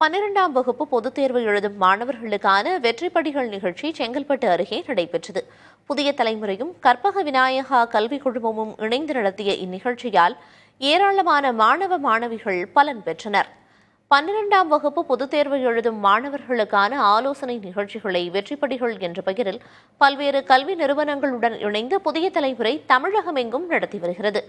12ஆம் வகுப்பு பொதுத் தேர்வு எழுதும் மாணவர்களுக்கான வெற்றிப்படிகள் நிகழ்ச்சி செங்கல்பட்டு அருகே நடைபெற்றது. புதிய தலைமுறையும் கற்பக விநாயகா கல்விக் குழுமமும் இணைந்து நடத்திய இந்நிகழ்ச்சியால் ஏராளமான மாணவ மாணவிகள் பலன் பெற்றனர். 12ஆம் வகுப்பு பொதுத் தேர்வு எழுதும் மாணவர்களுக்கான ஆலோசனை நிகழ்ச்சிகளை வெற்றிப்படிகள் என்ற பெயரில் பல்வேறு கல்வி நிறுவனங்களுடன் இணைந்து புதிய தலைமுறை தமிழகமெங்கும் நடத்தி வருகிறது.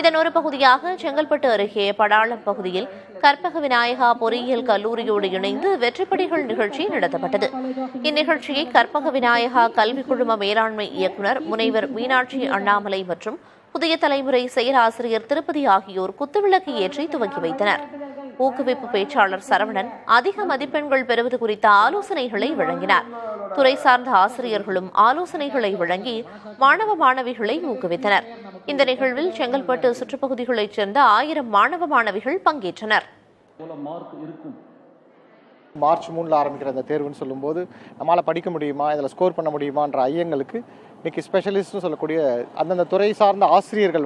இதன் ஒரு பகுதியாக செங்கல்பட்டு அருகே படாளம் பகுதியில் கற்பக விநாயகா பொறியியல் கல்லூரியோடு இணைந்து வெற்றிப்படிகள் நிகழ்ச்சி நடத்தப்பட்டது. இந்நிகழ்ச்சியை கற்பக விநாயகா கல்விக் குழும மேலாண்மை இயக்குநர் முனைவர் மீனாட்சி அண்ணாமலை மற்றும் புதிய தலைமுறை செயலாசிரியர் திருப்பதி ஆகியோர் குத்துவிளக்கு ஏற்றி துவக்கி வைத்தனர். ஊக்குவிப்பு பேச்சாளர் சரவணன் அதிக மதிப்பெண்கள் பெறுவது குறித்த ஆலோசனைகளை வழங்கினார். துறை சார்ந்த ஆசிரியர்களும் ஆலோசனைகளை வழங்கி மாணவ மாணவிகளை ஊக்குவித்தனர். இந்த நிகழ்வில் செங்கல்பட்டு சுற்றுப்பகுதிகளைச் சேர்ந்த 1000 மாணவ மாணவிகள் பங்கேற்றனர். மார்ச் 3 ஆரம்பிக்கிற அந்த தேர்வுன்னு சொல்லும்போது நம்மளால் படிக்க முடியுமா, இதில் ஸ்கோர் பண்ண முடியுமான்ற ஐயங்களுக்கு இன்னைக்கு ஸ்பெஷலிஸ்ட்னு சொல்லக்கூடிய அந்தந்த துறை சார்ந்த ஆசிரியர்கள்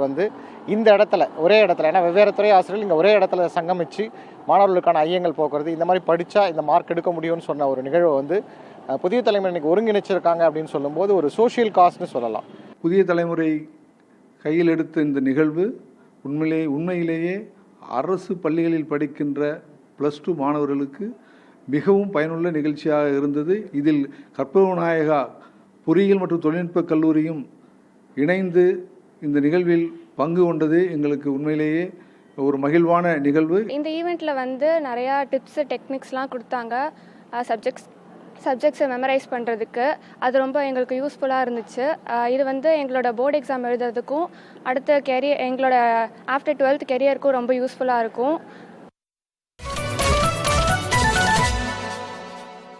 இந்த இடத்துல ஒரே இடத்துல, ஏன்னா வெவ்வேறு துறை ஆசிரியர்கள் இங்கே ஒரே இடத்துல சங்கமித்து மாணவர்களுக்கான ஐயங்கள் போக்குறது, இந்த மாதிரி படித்தா இந்த மார்க் எடுக்க முடியும்னு சொன்ன ஒரு நிகழ்வை புதிய தலைமுறை இன்னைக்கு ஒருங்கிணைச்சிருக்காங்க அப்படின்னு சொல்லும்போது ஒரு சோஷியல் காஸ்ட்னு சொல்லலாம். புதிய தலைமுறை கையில் எடுத்த இந்த நிகழ்வு உண்மையிலேயே அரசு பள்ளிகளில் படிக்கின்ற +2 மாணவர்களுக்கு மிகவும் பயனுள்ள நிகழ்ச்சியாக இருந்தது. இதில் கற்பக விநாயகா பொறியியல் மற்றும் தொழில்நுட்ப கல்லூரியும் இணைந்து இந்த நிகழ்வில் பங்கு கொண்டது எங்களுக்கு உண்மையிலேயே ஒரு மகிழ்வான நிகழ்வு. இந்த ஈவெண்ட்டில் நிறையா டிப்ஸு டெக்னிக்ஸ்லாம் கொடுத்தாங்க. சப்ஜெக்ட்ஸை மெமரைஸ் பண்ணுறதுக்கு அது ரொம்ப எங்களுக்கு யூஸ்ஃபுல்லாக இருந்துச்சு. இது எங்களோட போர்டு எக்ஸாம் எழுதுறதுக்கும் அடுத்த எங்களோட ஆஃப்டர் 12th கெரியருக்கும் ரொம்ப யூஸ்ஃபுல்லாக இருக்கும்.